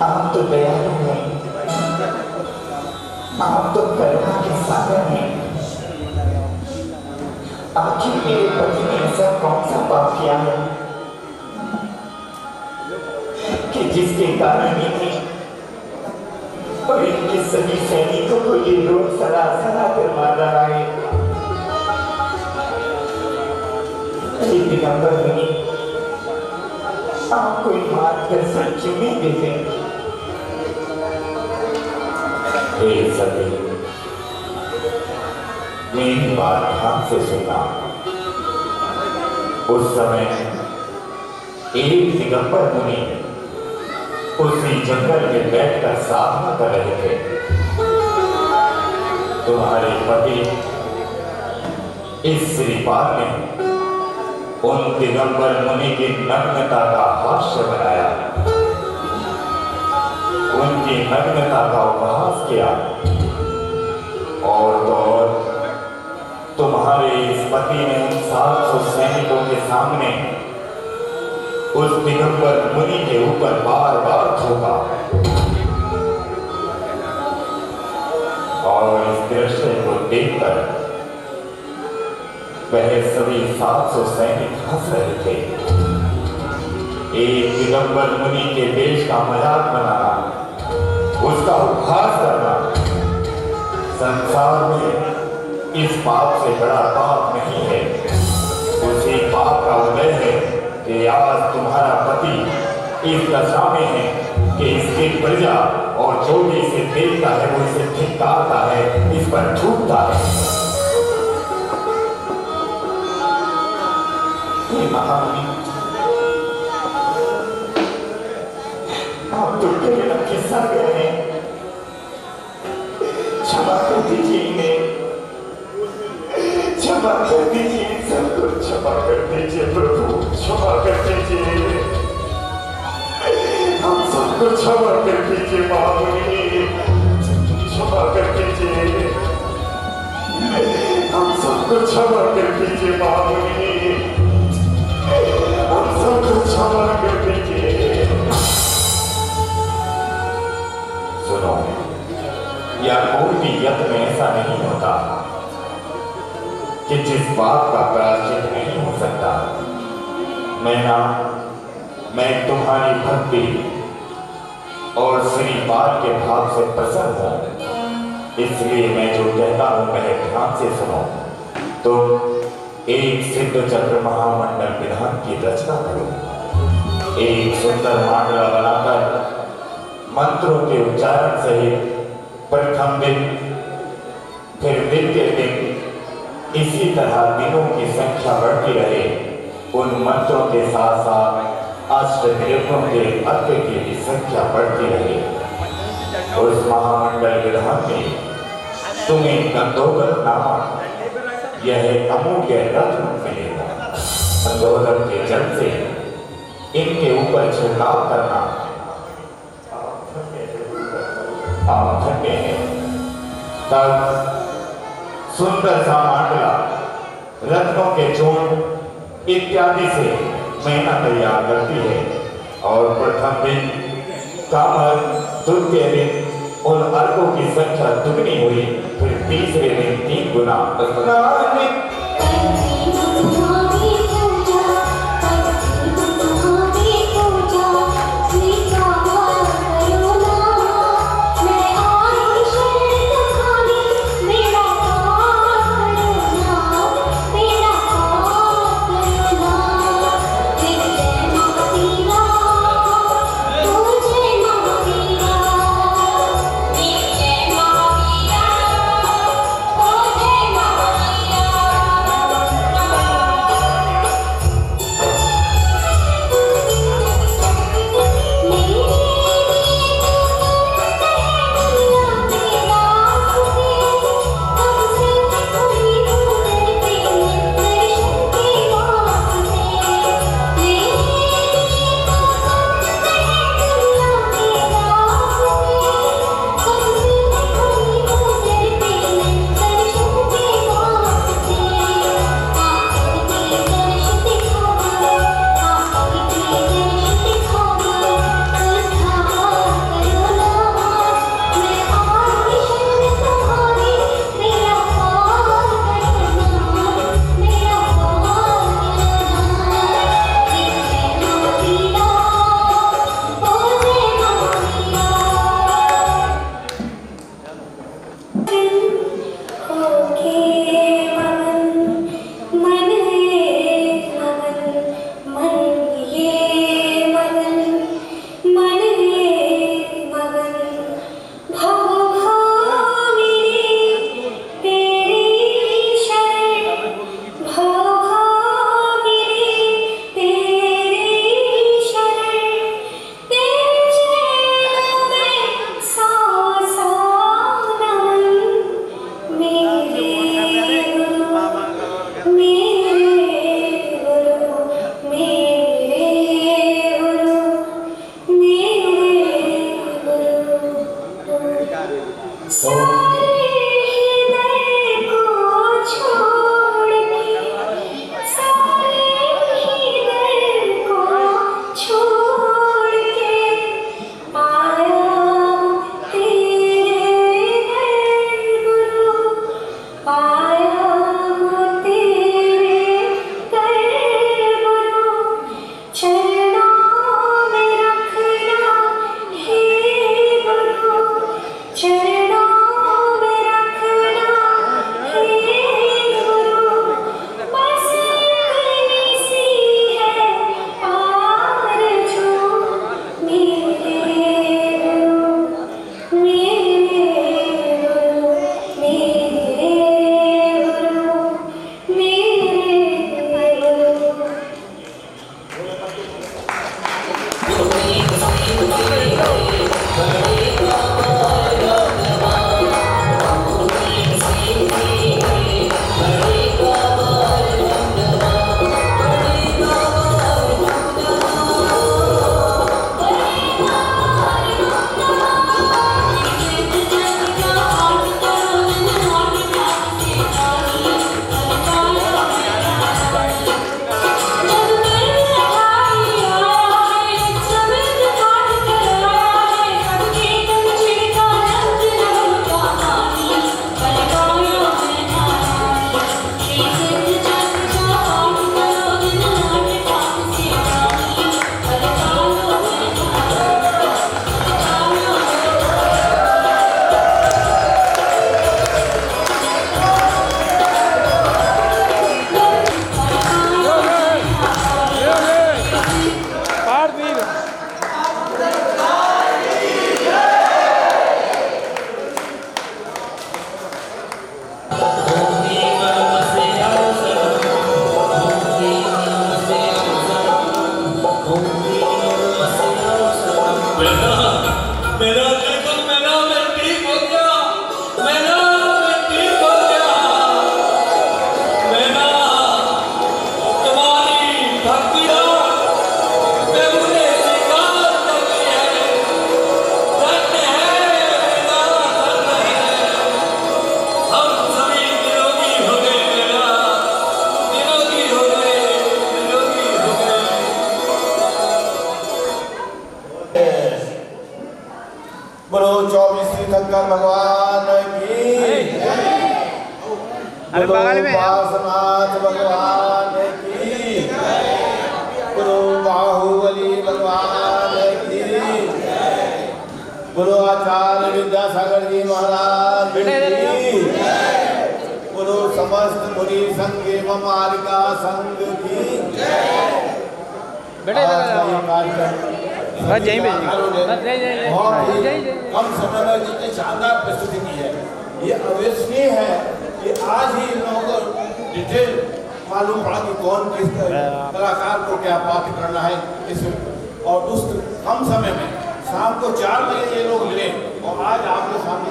आप तो दयालु हैं, आप तो करुणा के सागर हैं। आखिर मेरे पति ने ऐसा कौन सा पाप किया है कि जिसके कारण इन्हें और इनके सभी सैनिकों को ये रोग सड़ा कर मार रहा है। दिगंबर मुनि, आप कोई मार्गदर्शन क्यों नहीं देते? हे सती, मेरी बात ध्यान से सुना। उस समय एक दिगंबर मुनि उसी जंगल में बैठकर साधना कर रहे थे। तुम्हारे पति इस श्रीपाद ने उन दिगंबर मुनि की नग्नता का हास्य बनाया, उनकी नग्नता का उपहास किया, और तो और तुम्हारे इस पति ने उन 700 सैनिकों के सामने उस दिगंबर मुनि के ऊपर बार बार थूका। और इस दृश्य को देखकर वह सभी 700 सैनिक हंस रहे थे। एक दिगंबर मुनि के देश का मजाक बनाना, उसका उपहास करना, संसार में इस पाप से बड़ा पाप नहीं है। उसी पाप का उदय है कि आज तुम्हारा पति इस दशा में है कि इसकी प्रजा और जो भी इसे देखता है वो इसे धिक्कारता है, इस पर थूकता है। महामुनि, आप तो करुणा के सागर हैं, क्षमा कर दीजिए इन्हें, क्षमा कर दीजिए सबको, क्षमा कर दीजिए प्रभु, क्षमा कर दीजिए, हम सबको क्षमा कर दीजिए महामुनि, क्षमा कर दीजिए, हम सबको क्षमा कर दीजिए महामुनि, हम सबको क्षमा कर दीजिए। सुनो, या कोई भी यत्न ऐसा नहीं होता कि जिस बात का प्रायश्चित नहीं हो सकता। मैं तुम्हारी भक्ति और श्रीपाद के भाव से प्रसन्न हूं, इसलिए मैं जो कहता हूं वह ध्यान से सुनो। तो एक सिद्ध चक्र महामंडल विधान की रचना करो। एक सुंदर मांडला बनाकर मंत्रों के उच्चारण सहित प्रथम दिन, फिर द्वितीय दिन, इसी तरह दिनों की संख्या बढ़ती रहे। उन मंत्रों के साथ साथ अष्ट देवों के अर्घ की भी संख्या बढ़ती रहे। उस महामंडल विधान में तुम्हें गंधोदक नामक यह अमूल्य रत्न मिलेगा। गंधोदक के जल से इनके ऊपर छिड़काव करना। आप थके हैं। तब सुंदर सा मांडला रत्नों के चूर्ण इत्यादि से मैना तैयार करती है और प्रथम दिन कामर, द्वितीय दिन उन अर्कों की संख्या दुगनी हुई, फिर तीसरे दिन 3 गुना। Oh, शंकर भगवान की बोलो पार्श्वनाथ भगवान की बोलो बाहुबली भगवान की बोलो आचार्य विद्यासागर जी महाराज की बोलो समस्त मुनि संघ एवं मालिका संघ की कम समय में जितनी शानदार प्रस्तुति की है, ये अविश्वसनीय है कि आज ही इन लोगों को डिटेल मालूम पड़ा कि कौन किस कलाकार को क्या पाठ करना है इस और उस कम समय में शाम को 4 बजे ये लोग मिले और आज आपके सामने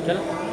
चलो